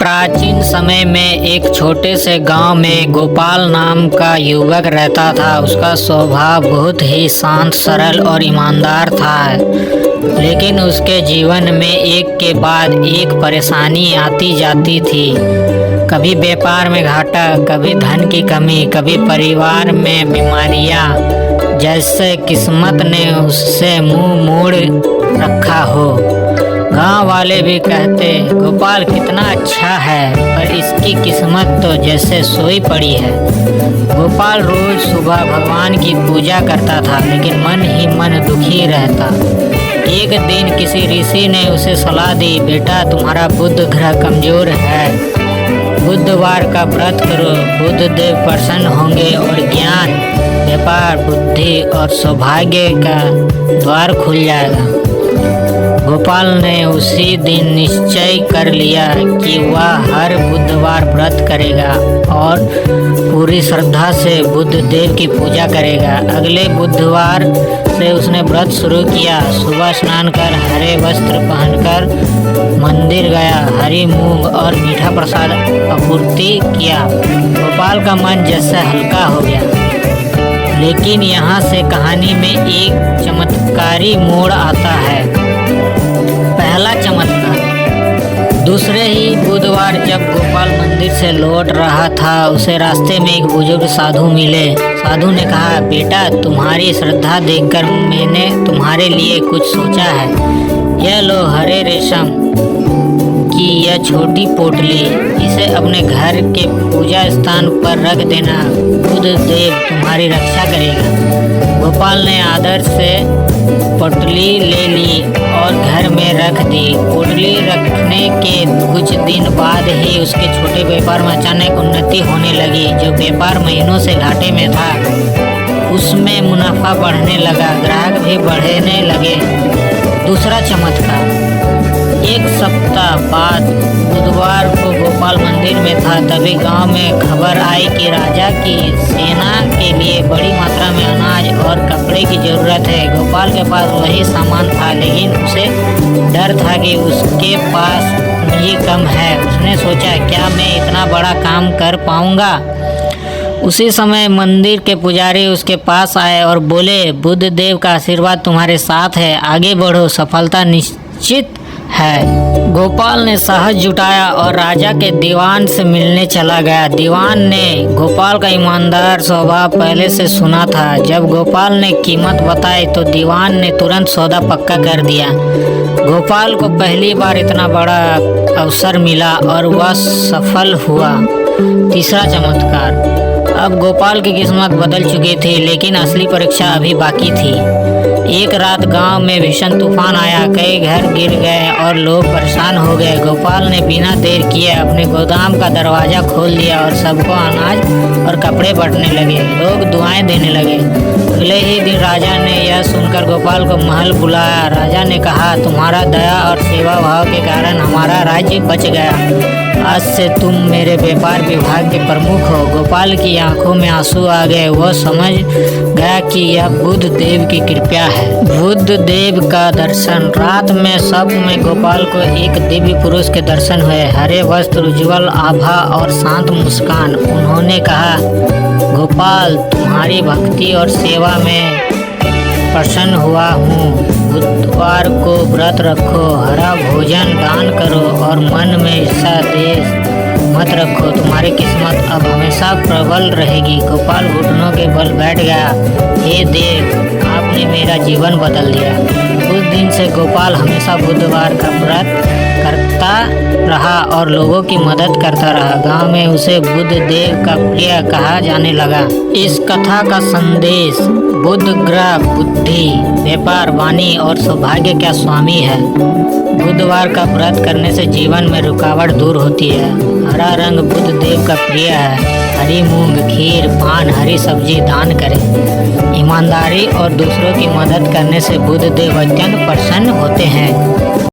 प्राचीन समय में एक छोटे से गांव में गोपाल नाम का युवक रहता था। उसका स्वभाव बहुत ही शांत, सरल और ईमानदार था। लेकिन उसके जीवन में एक के बाद एक परेशानी आती जाती थी। कभी व्यापार में घाटा, कभी धन की कमी, कभी परिवार में बीमारियां। जैसे किस्मत ने उससे मुंह मोड़ रखा हो। गांव वाले भी कहते, गोपाल कितना अच्छा है, पर इसकी किस्मत तो जैसे सोई पड़ी है। गोपाल रोज सुबह भगवान की पूजा करता था, लेकिन मन ही मन दुखी रहता। एक दिन किसी ऋषि ने उसे सलाह दी, बेटा तुम्हारा बुध ग्रह कमजोर है, बुधवार का व्रत करो, बुध देव प्रसन्न होंगे और ज्ञान, व्यापार, बुद्धि और सौभाग्य का द्वार खुल जाएगा। गोपाल ने उसी दिन निश्चय कर लिया कि वह हर बुधवार व्रत करेगा और पूरी श्रद्धा से बुध देव की पूजा करेगा। अगले बुधवार से उसने व्रत शुरू किया। सुबह स्नान कर हरे वस्त्र पहनकर मंदिर गया, हरी मूंग और मीठा प्रसाद आपूर्ति किया। गोपाल का मन जैसे हल्का हो गया। लेकिन यहाँ से कहानी में एक चमत्कारी मोड़ आता है। पहला चमत्कार। दूसरे ही बुधवार जब गोपाल मंदिर से लौट रहा था, उसे रास्ते में एक बुजुर्ग साधु मिले। साधु ने कहा, बेटा तुम्हारी श्रद्धा देखकर मैंने तुम्हारे लिए कुछ सोचा है। यह लो हरे रेशम की यह छोटी पोटली, इसे अपने घर के पूजा स्थान पर रख देना, बुध देव तुम्हारी रक्षा करेगा। गोपाल ने आदर से पोटली ले ली और घर में रख दी। पोटली रखने के कुछ दिन बाद ही उसके छोटे व्यापार में अचानक उन्नति होने लगी। जो व्यापार महीनों से घाटे में था, उसमें मुनाफा बढ़ने लगा, ग्राहक भी बढ़ने लगे। दूसरा चमत्कार। एक सप्ताह बाद बुधवार को गोपाल मंदिर में था, तभी गांव में खबर आई कि राजा की सेना के लिए बड़ी मात्रा में अनाज और कपड़े की जरूरत है। गोपाल के पास वही सामान था, लेकिन उसे डर था कि उसके पास पूंजी कम है। उसने सोचा, क्या मैं इतना बड़ा काम कर पाऊंगा? उसी समय मंदिर के पुजारी उसके पास आए और बोले, बुध देव का आशीर्वाद तुम्हारे साथ है, आगे बढ़ो, सफलता निश्चित है। गोपाल ने साहस जुटाया और राजा के दीवान से मिलने चला गया। दीवान ने गोपाल का ईमानदार स्वभाव पहले से सुना था। जब गोपाल ने कीमत बताई तो दीवान ने तुरंत सौदा पक्का कर दिया। गोपाल को पहली बार इतना बड़ा अवसर मिला और वह सफल हुआ। तीसरा चमत्कार। अब गोपाल की किस्मत बदल चुकी थी, लेकिन असली परीक्षा अभी बाकी थी। एक रात गांव में भीषण तूफान आया, कई घर गिर गए और लोग परेशान हो गए। गोपाल ने बिना देर किए अपने गोदाम का दरवाजा खोल दिया और सबको अनाज और कपड़े बांटने लगे। लोग दुआएं देने लगे। अगले ही दिन राजा ने यह सुनकर गोपाल को महल बुलाया। राजा ने कहा, तुम्हारा दया और सेवा भाव के कारण हमारा राज्य बच गया। आज से तुम मेरे व्यापार विभाग के प्रमुख हो। गोपाल की आंखों में आंसू आ गए। वह समझ गया कि यह बुध देव की कृपा है। बुध देव का दर्शन। रात में स्वप्न में गोपाल को एक दिव्य पुरुष के दर्शन हुए। हरे वस्त्र, उज्ज्वल आभा और शांत मुस्कान। उन्होंने कहा, गोपाल तुम्हारी भक्ति और सेवा में प्रसन्न हुआ हूँ। बुधवार को व्रत रखो, हरा भोजन दान करो और मन में ईर्ष्या द्वेष मत रखो। तुम्हारी किस्मत अब हमेशा प्रबल रहेगी। गोपाल घुटनों के बल बैठ गया। हे देव, आपने मेरा जीवन बदल दिया। उस दिन से गोपाल हमेशा बुधवार का व्रत करता रहा और लोगों की मदद करता रहा। गांव में उसे बुध देव का प्रिय कहा जाने लगा। इस कथा का संदेश, बुध ग्रह बुद्धि, व्यापार, वाणी और सौभाग्य का स्वामी है। बुधवार का व्रत करने से जीवन में रुकावट दूर होती है। हरा रंग बुध देव का प्रिय है। हरी मूंग, खीर, पान, हरी सब्जी दान करें। ईमानदारी और दूसरों की मदद करने से बुध देव अत्यंत प्रसन्न होते हैं।